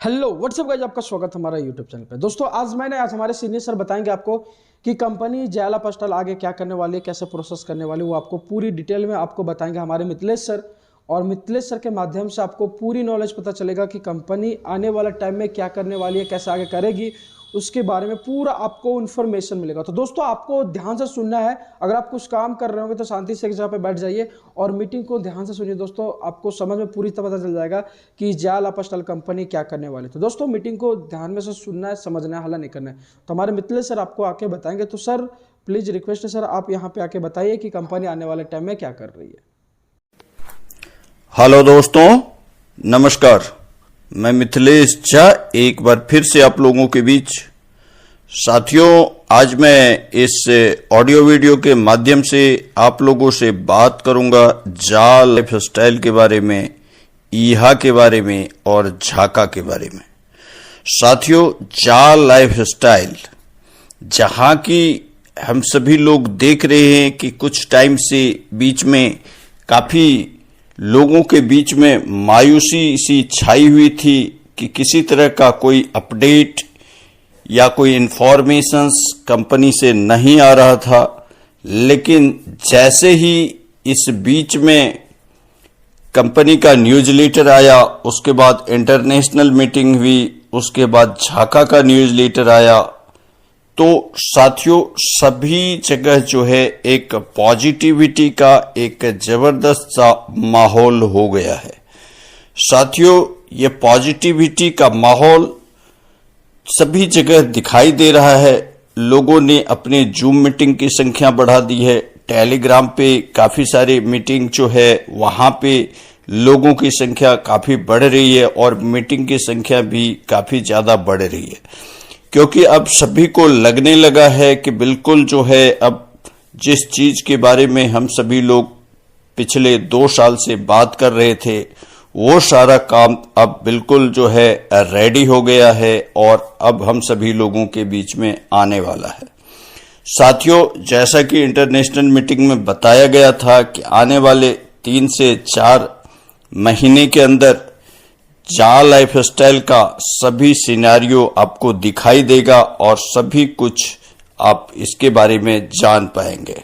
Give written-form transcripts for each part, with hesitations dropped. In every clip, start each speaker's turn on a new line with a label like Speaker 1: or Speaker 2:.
Speaker 1: Hello what's up guys, आपका स्वागत हमारा यूट्यूब चैनल पे। दोस्तों आज हमारे सीनियर सर बताएंगे आपको कि कंपनी जायला पोस्टल आगे क्या करने वाली है, कैसे प्रोसेस करने वाली है, वो आपको पूरी डिटेल में आपको बताएंगे हमारे मिथिलेश सर। और मिथिलेश सर के माध्यम से आपको पूरी नॉलेज पता चलेगा कि कंपनी आने वाले टाइम में क्या करने वाली है, कैसे आगे करेगी, उसके बारे में पूरा आपको इन्फॉर्मेशन मिलेगा। तो दोस्तों आपको ध्यान से सुनना है। अगर आप कुछ काम कर रहे होंगे तो शांति से एक जगह पे बैठ जाइए और मीटिंग को ध्यान से सुनिए। दोस्तों आपको समझ में पूरी तरह पता चल जाएगा कि जायला पोस्टल कंपनी क्या करने वाली है। तो दोस्तों मीटिंग को ध्यान में से सुनना है, समझना है, हल्ला नहीं करना है। तो हमारे मिथिलेश सर आपको आके बताएंगे। तो सर प्लीज रिक्वेस्ट है सर, आप यहाँ पे आके बताइए कि कंपनी आने वाले टाइम में क्या कर रही है।
Speaker 2: हेलो दोस्तों, नमस्कार। मैं मिथिलेश झा एक बार फिर से आप लोगों के बीच। साथियों, आज मैं इस ऑडियो वीडियो के माध्यम से आप लोगों से बात करूंगा जाल लाइफ स्टाइल के बारे में, ईहा के बारे में और झाका के बारे में। साथियों, जाल लाइफ स्टाइल जहां की हम सभी लोग देख रहे हैं कि कुछ टाइम से बीच में काफी लोगों के बीच में मायूसी सी छाई हुई थी कि किसी तरह का कोई अपडेट या कोई इंफॉर्मेशंस कंपनी से नहीं आ रहा था। लेकिन जैसे ही इस बीच में कंपनी का न्यूज़ लेटर आया, उसके बाद इंटरनेशनल मीटिंग हुई, उसके बाद झाका का न्यूज़ लेटर आया, तो साथियों सभी जगह जो है एक पॉजिटिविटी का एक जबरदस्त सा माहौल हो गया है। साथियों, ये पॉजिटिविटी का माहौल सभी जगह दिखाई दे रहा है। लोगों ने अपने जूम मीटिंग की संख्या बढ़ा दी है। टेलीग्राम पे काफी सारे मीटिंग जो है वहां पे लोगों की संख्या काफी बढ़ रही है और मीटिंग की संख्या भी काफी ज्यादा बढ़ रही है, क्योंकि अब सभी को लगने लगा है कि बिल्कुल जो है अब जिस चीज के बारे में हम सभी लोग पिछले 2 साल से बात कर रहे थे, वो सारा काम अब बिल्कुल जो है रेडी हो गया है और अब हम सभी लोगों के बीच में आने वाला है। साथियों, जैसा कि इंटरनेशनल मीटिंग में बताया गया था कि आने वाले 3 से 4 महीने के अंदर जाल लाइफ स्टाइल का सभी सिनेरियो आपको दिखाई देगा और सभी कुछ आप इसके बारे में जान पाएंगे।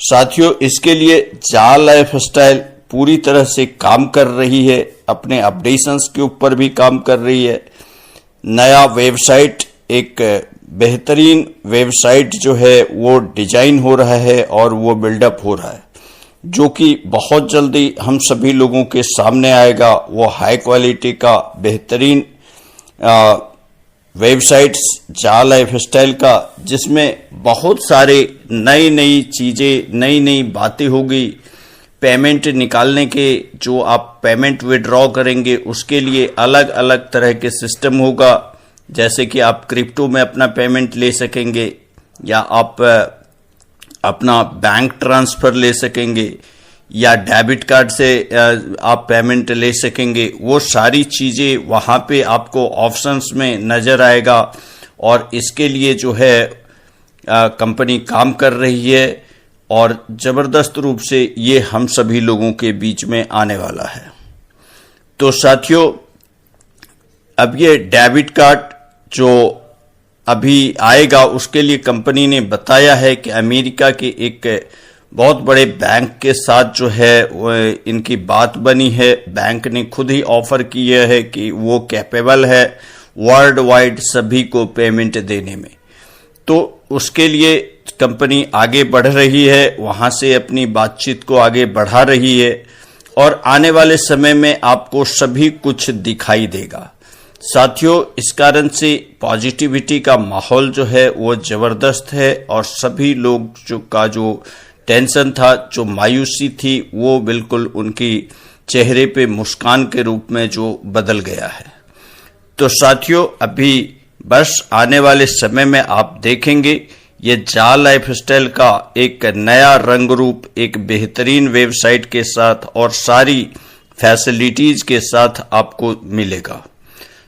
Speaker 2: साथियों, इसके लिए जाल लाइफ स्टाइल पूरी तरह से काम कर रही है, अपने अपडेशंस के ऊपर भी काम कर रही है। नया वेबसाइट, एक बेहतरीन वेबसाइट जो है वो डिजाइन हो रहा है और वो बिल्डअप हो रहा है, जो कि बहुत जल्दी हम सभी लोगों के सामने आएगा। वो हाई क्वालिटी का बेहतरीन वेबसाइट्स जाल लाइफ स्टाइल का, जिसमें बहुत सारे नई चीजें, नई बातें होगी। पेमेंट निकालने के, जो आप पेमेंट विड्रॉ करेंगे उसके लिए अलग अलग तरह के सिस्टम होगा। जैसे कि आप क्रिप्टो में अपना पेमेंट ले सकेंगे या आप अपना बैंक ट्रांसफर ले सकेंगे या डेबिट कार्ड से आप पेमेंट ले सकेंगे। वो सारी चीजें वहां पे आपको ऑप्शंस में नजर आएगा और इसके लिए जो है कंपनी काम कर रही है और जबरदस्त रूप से ये हम सभी लोगों के बीच में आने वाला है। तो साथियों, अब ये डेबिट कार्ड जो अभी आएगा उसके लिए कंपनी ने बताया है कि अमेरिका के एक बहुत बड़े बैंक के साथ जो है वो इनकी बात बनी है। बैंक ने खुद ही ऑफर किया है कि वो कैपेबल है वर्ल्ड वाइड सभी को पेमेंट देने में। तो उसके लिए कंपनी आगे बढ़ रही है, वहां से अपनी बातचीत को आगे बढ़ा रही है और आने वाले समय में आपको सभी कुछ दिखाई देगा। साथियों, इस कारण से पॉजिटिविटी का माहौल जो है वो जबरदस्त है और सभी लोग जो टेंशन था, जो मायूसी थी, वो बिल्कुल उनकी चेहरे पे मुस्कान के रूप में जो बदल गया है। तो साथियों, अभी बस आने वाले समय में आप देखेंगे ये जाल लाइफ स्टाइल का एक नया रंग रूप, एक बेहतरीन वेबसाइट के साथ और सारी फैसिलिटीज के साथ आपको मिलेगा।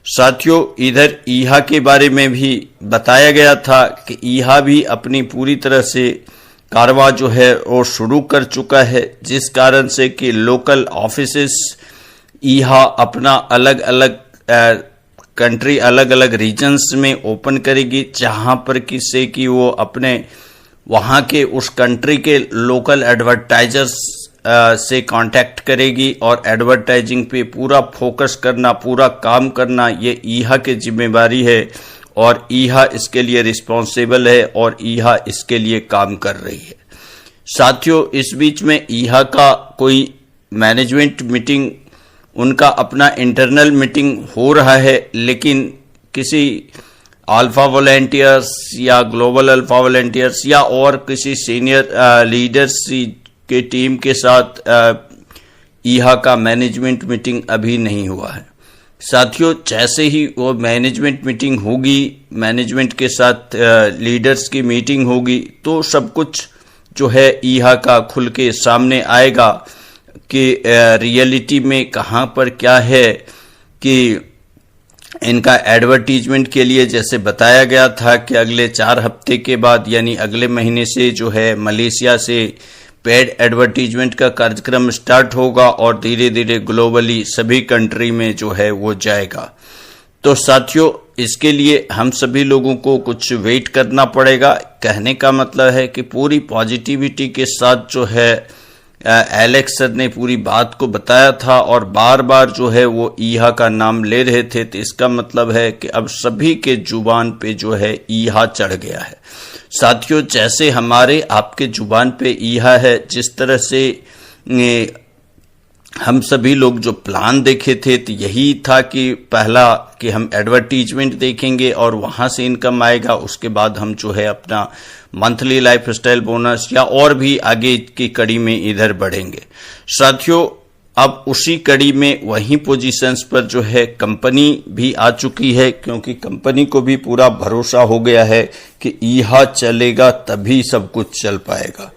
Speaker 2: साथियों, इधर ईहा के बारे में भी बताया गया था कि ईहा भी अपनी पूरी तरह से कारवा जो है वो शुरू कर चुका है, जिस कारण से कि लोकल ऑफिसेस ईहा अपना अलग अलग कंट्री अलग अलग रीजन्स में ओपन करेगी, जहां पर किसी की वो अपने वहां के उस कंट्री के लोकल एडवर्टाइजर्स से कांटेक्ट करेगी और एडवर्टाइजिंग पे पूरा फोकस करना, पूरा काम करना ये ईहा की जिम्मेवारी है और ईहा इसके लिए रिस्पॉन्सिबल है और ईहा इसके लिए काम कर रही है। साथियों, इस बीच में ईहा का कोई मैनेजमेंट मीटिंग, उनका अपना इंटरनल मीटिंग हो रहा है, लेकिन किसी अल्फा वॉलंटियर्स या ग्लोबल अल्फा वॉलंटियर्स या और किसी सीनियर लीडर्स के टीम के साथ ईहा का मैनेजमेंट मीटिंग अभी नहीं हुआ है। साथियों, जैसे ही वो मैनेजमेंट मीटिंग होगी, मैनेजमेंट के साथ लीडर्स की मीटिंग होगी, तो सब कुछ जो है ईहा का खुल के सामने आएगा कि रियलिटी में कहाँ पर क्या है। कि इनका एडवर्टीजमेंट के लिए जैसे बताया गया था कि अगले 4 हफ्ते के बाद यानी अगले महीने से जो है मलेशिया से पेड एडवर्टीजमेंट का कार्यक्रम स्टार्ट होगा और धीरे धीरे ग्लोबली सभी कंट्री में जो है वो जाएगा। तो साथियों, इसके लिए हम सभी लोगों को कुछ वेट करना पड़ेगा। कहने का मतलब है कि पूरी पॉजिटिविटी के साथ जो है एलेक्स सर ने पूरी बात को बताया था और बार बार जो है वो ईहा का नाम ले रहे थे, तो इसका मतलब है कि अब सभी के जुबान पे जो है ईहा चढ़ गया है। साथियों, जैसे हमारे आपके जुबान पे ईहा है, जिस तरह से हम सभी लोग जो प्लान देखे थे तो यही था कि पहला कि हम एडवर्टीजमेंट देखेंगे और वहां से इनकम आएगा, उसके बाद हम जो है अपना मंथली लाइफस्टाइल बोनस या और भी आगे की कड़ी में इधर बढ़ेंगे। साथियों, अब उसी कड़ी में वही पोजीशंस पर जो है कंपनी भी आ चुकी है, क्योंकि कंपनी को भी पूरा भरोसा हो गया है कि ईहा चलेगा तभी सब कुछ चल पाएगा।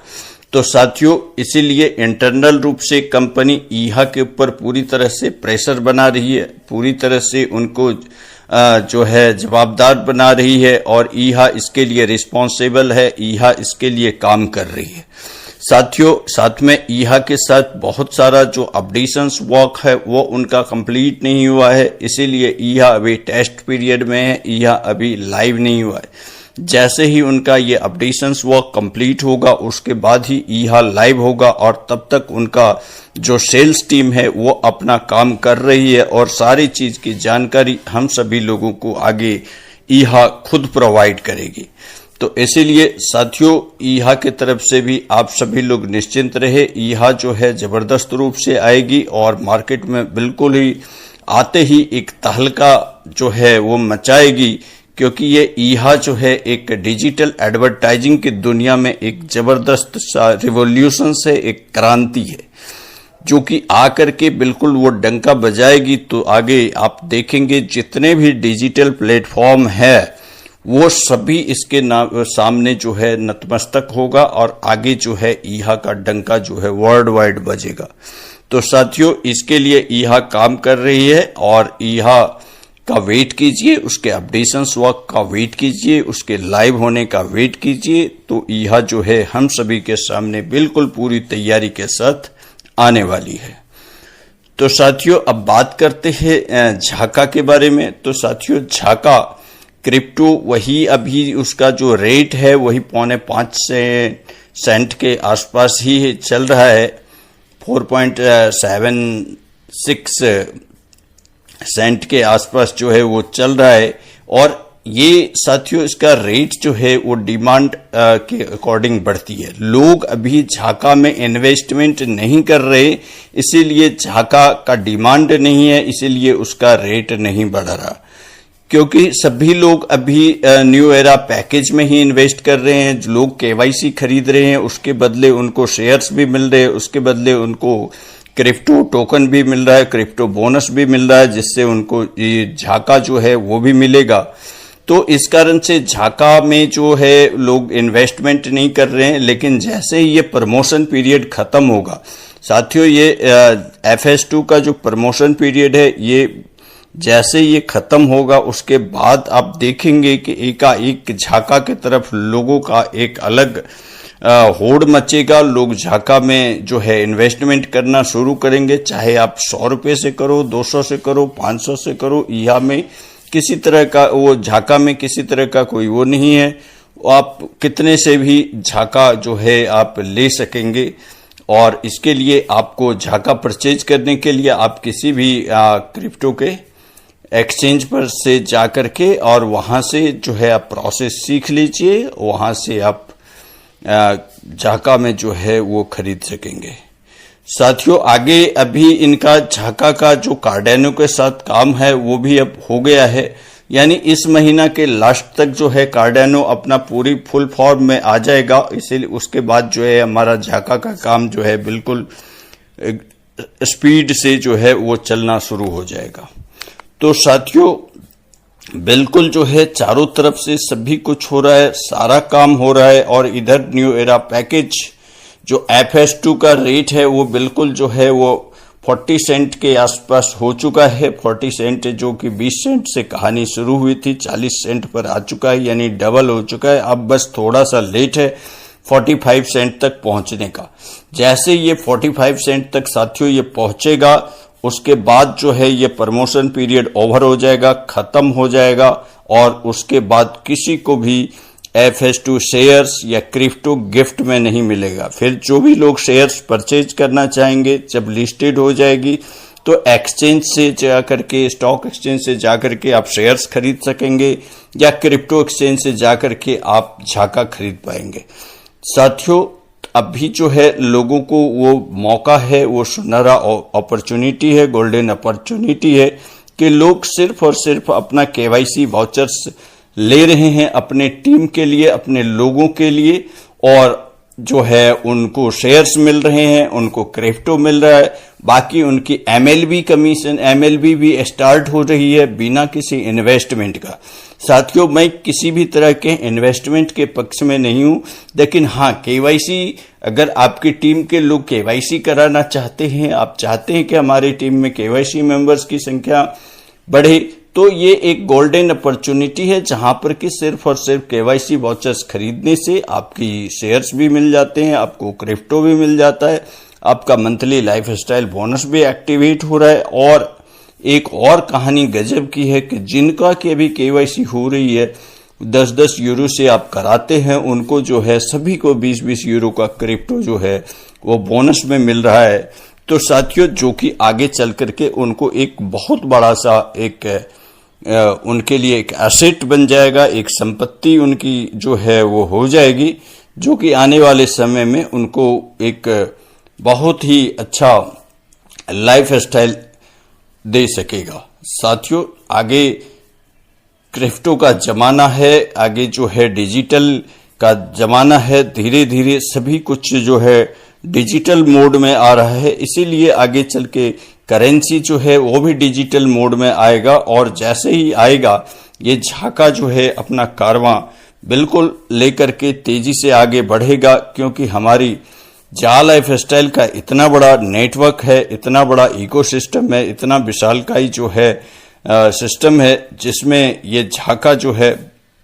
Speaker 2: तो साथियों, इसीलिए इंटरनल रूप से कंपनी ईहा के ऊपर पूरी तरह से प्रेशर बना रही है, पूरी तरह से उनको जो है जवाबदार बना रही है और ईहा इसके लिए रिस्पॉन्सिबल है, ईहा इसके लिए काम कर रही है। साथियों, साथ में ईहा के साथ बहुत सारा जो अपडेशंस वर्क है वो उनका कंप्लीट नहीं हुआ है, इसीलिए ईहा अभी टेस्ट पीरियड में है, ईहा अभी लाइव नहीं हुआ है। जैसे ही उनका ये अपडेशंस वर्क कंप्लीट होगा उसके बाद ही ईहा लाइव होगा और तब तक उनका जो सेल्स टीम है वो अपना काम कर रही है और सारी चीज की जानकारी हम सभी लोगों को आगे ईहा खुद प्रोवाइड करेगी। तो इसीलिए साथियों, ईहा की तरफ से भी आप सभी लोग निश्चिंत रहे। ईहा जो है जबरदस्त रूप से आएगी और मार्केट में बिल्कुल ही आते ही एक तहलका जो है वो मचाएगी, क्योंकि ये ईहा जो है एक डिजिटल एडवर्टाइजिंग की दुनिया में एक जबरदस्त सा रिवॉल्यूशन से एक क्रांति है, जो कि आकर के बिल्कुल वो डंका बजाएगी। तो आगे आप देखेंगे जितने भी डिजिटल प्लेटफॉर्म है वो सभी इसके सामने जो है नतमस्तक होगा और आगे जो है ईहा का डंका जो है वर्ल्ड वाइड बजेगा। तो साथियों, इसके लिए ईहा काम कर रही है और ईहा का वेट कीजिए, उसके अपडेशंस वर्क का वेट कीजिए, उसके लाइव होने का वेट कीजिए। तो ईहा जो है हम सभी के सामने बिल्कुल पूरी तैयारी के साथ आने वाली है। तो साथियों, अब बात करते हैं झाका के बारे में। तो साथियों, झाका क्रिप्टो वही अभी उसका जो रेट है वही 4.5 सेंट के आसपास ही चल रहा है, 4.76 सेंट के आसपास जो है वो चल रहा है। और ये साथियों, इसका रेट जो है वो डिमांड के अकॉर्डिंग बढ़ती है। लोग अभी झाका में इन्वेस्टमेंट नहीं कर रहे, इसीलिए झाका का डिमांड नहीं है, इसीलिए उसका रेट नहीं बढ़ रहा, क्योंकि सभी लोग अभी न्यू एरा पैकेज में ही इन्वेस्ट कर रहे हैं। लोग केवाईसी खरीद रहे हैं, उसके बदले उनको शेयर्स भी मिल रहे हैं, उसके बदले उनको क्रिप्टो टोकन भी मिल रहा है, क्रिप्टो बोनस भी मिल रहा है, जिससे उनको ये झाका जो है वो भी मिलेगा। तो इस कारण से झाका में जो है लोग इन्वेस्टमेंट नहीं कर रहे हैं। लेकिन जैसे ही ये प्रमोशन पीरियड खत्म होगा साथियों, ये FS2 का जो प्रमोशन पीरियड है ये जैसे ये खत्म होगा उसके बाद आप देखेंगे कि एकाएक झाका की तरफ लोगों का एक अलग होड़ मचेगा। लोग झाका में जो है इन्वेस्टमेंट करना शुरू करेंगे, चाहे आप 100 रुपये से करो, 200 से करो, 500 से करो, ईहा में किसी तरह का वो झाका में किसी तरह का कोई वो नहीं है, आप कितने से भी झाका जो है आप ले सकेंगे। और इसके लिए आपको झाका परचेज करने के लिए आप किसी भी क्रिप्टो के एक्सचेंज पर से जाकर के और वहां से जो है आप प्रोसेस सीख लीजिए, वहां से आप झाका में जो है वो खरीद सकेंगे। साथियों आगे अभी इनका झाका का जो कार्डेनो के साथ काम है वो भी अब हो गया है, यानी इस महीना के लास्ट तक जो है कार्डेनो अपना पूरी फुल फॉर्म में आ जाएगा। इसीलिए उसके बाद जो है हमारा झाका का काम जो है बिल्कुल स्पीड से जो है वो चलना शुरू हो जाएगा। तो साथियों बिल्कुल जो है चारों तरफ से सभी कुछ हो रहा है, सारा काम हो रहा है। और इधर न्यू एरा पैकेज जो FS2 का रेट है वो बिल्कुल जो है वो 40 सेंट के आसपास हो चुका है। 40 सेंट जो कि 20 सेंट से कहानी शुरू हुई थी 40 सेंट पर आ चुका है, यानी डबल हो चुका है। अब बस थोड़ा सा लेट है 45 सेंट तक पहुंचने का। जैसे ये 45 सेंट तक साथियों ये पहुंचेगा उसके बाद जो है ये प्रमोशन पीरियड ओवर हो जाएगा, खत्म हो जाएगा और उसके बाद किसी को भी FS2 शेयर्स या क्रिप्टो गिफ्ट में नहीं मिलेगा। फिर जो भी लोग शेयर्स परचेज करना चाहेंगे जब लिस्टेड हो जाएगी तो एक्सचेंज से जाकर के, स्टॉक एक्सचेंज से जाकर के आप शेयर्स खरीद सकेंगे या क्रिप्टो एक्सचेंज से जाकर के आप झाका खरीद पाएंगे। साथियों अभी जो है लोगों को वो मौका है, वो सुनहरा अपॉर्चुनिटी है, गोल्डन अपॉर्चुनिटी है कि लोग सिर्फ और सिर्फ अपना KYC वाउचर्स ले रहे हैं अपने टीम के लिए, अपने लोगों के लिए, और जो है उनको शेयर्स मिल रहे हैं, उनको क्रिप्टो मिल रहा है। बाकी उनकी MLB कमीशन, MLB भी स्टार्ट हो रही है बिना किसी इन्वेस्टमेंट का। साथियों मैं किसी भी तरह के इन्वेस्टमेंट के पक्ष में नहीं हूं, लेकिन हाँ KYC अगर आपकी टीम के लोग KYC कराना चाहते हैं, आप चाहते हैं कि हमारी टीम में KYC मेंबर्स की संख्या बढ़े, तो ये एक गोल्डन अपॉर्चुनिटी है जहां पर कि सिर्फ और सिर्फ KYC वाउचर्स खरीदने से आपकी शेयर्स भी मिल जाते हैं, आपको क्रिप्टो भी मिल जाता है, आपका मंथली लाइफस्टाइल बोनस भी एक्टिवेट हो रहा है। और एक और कहानी गजब की है कि जिनका कि अभी KYC हो रही है 10-10 यूरो से आप कराते हैं, उनको जो है सभी को 20-20 यूरो का क्रिप्टो जो है वो बोनस में मिल रहा है। तो साथियों जो कि आगे चल करके उनको एक बहुत बड़ा सा एक उनके लिए एक एसेट बन जाएगा, एक संपत्ति उनकी जो है वो हो जाएगी, जो कि आने वाले समय में उनको एक बहुत ही अच्छा लाइफस्टाइल दे सकेगा। साथियों आगे क्रिप्टो का जमाना है, आगे जो है डिजिटल का जमाना है, धीरे धीरे सभी कुछ जो है डिजिटल मोड में आ रहा है, इसीलिए आगे चल के करेंसी जो है वो भी डिजिटल मोड में आएगा। और जैसे ही आएगा ये झाका जो है अपना कारवां बिल्कुल लेकर के तेजी से आगे बढ़ेगा, क्योंकि हमारी जा लाइफस्टाइल का इतना बड़ा नेटवर्क है, इतना बड़ा इकोसिस्टम है, इतना विशालकाय जो है सिस्टम है, जिसमें ये झाका जो है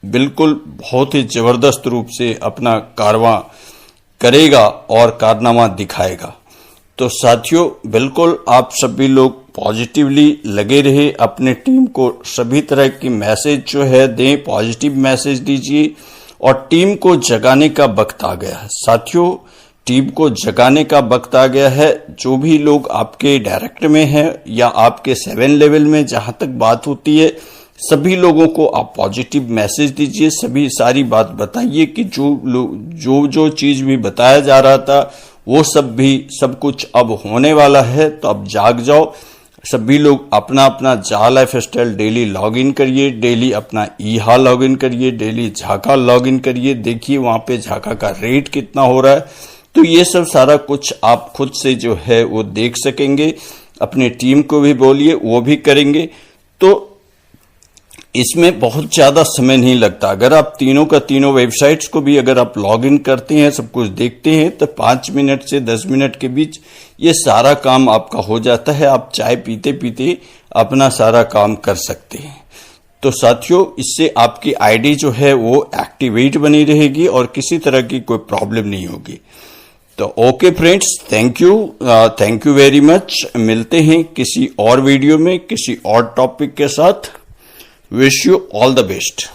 Speaker 2: बिल्कुल बहुत ही जबरदस्त रूप से अपना कारवां करेगा और कारनामा दिखाएगा। तो साथियों बिल्कुल आप सभी लोग पॉजिटिवली लगे रहे, अपने टीम को सभी तरह की मैसेज जो है दें, पॉजिटिव मैसेज दीजिए और टीम को जगाने का वक्त आ गया है। साथियों टीम को जगाने का वक्त आ गया है। जो भी लोग आपके डायरेक्ट में हैं या आपके 7 लेवल में जहां तक बात होती है, सभी लोगों को आप पॉजिटिव मैसेज दीजिए, सभी सारी बात बताइए कि जो चीज भी बताया जा रहा था वो सब कुछ अब होने वाला है। तो अब जाग जाओ, सभी लोग अपना अपना जा लाइफस्टाइल डेली लॉगिन करिए, डेली अपना ईहा लॉगिन करिए, डेली झाका लॉगिन करिए, देखिए वहां पे झाका का रेट कितना हो रहा है। तो ये सब सारा कुछ आप खुद से जो है वो देख सकेंगे, अपने टीम को भी बोलिए वो भी करेंगे। तो इसमें बहुत ज्यादा समय नहीं लगता। अगर आप तीनों का तीनों वेबसाइट्स को भी अगर आप लॉगिन करते हैं, सब कुछ देखते हैं, तो 5 मिनट से 10 मिनट के बीच ये सारा काम आपका हो जाता है। आप चाय पीते पीते अपना सारा काम कर सकते हैं। तो साथियों इससे आपकी आईडी जो है वो एक्टिवेट बनी रहेगी और किसी तरह की कोई प्रॉब्लम नहीं होगी। तो okay friends, thank you very much. मिलते हैं किसी और वीडियो में किसी और टॉपिक के साथ। Wish you all the best.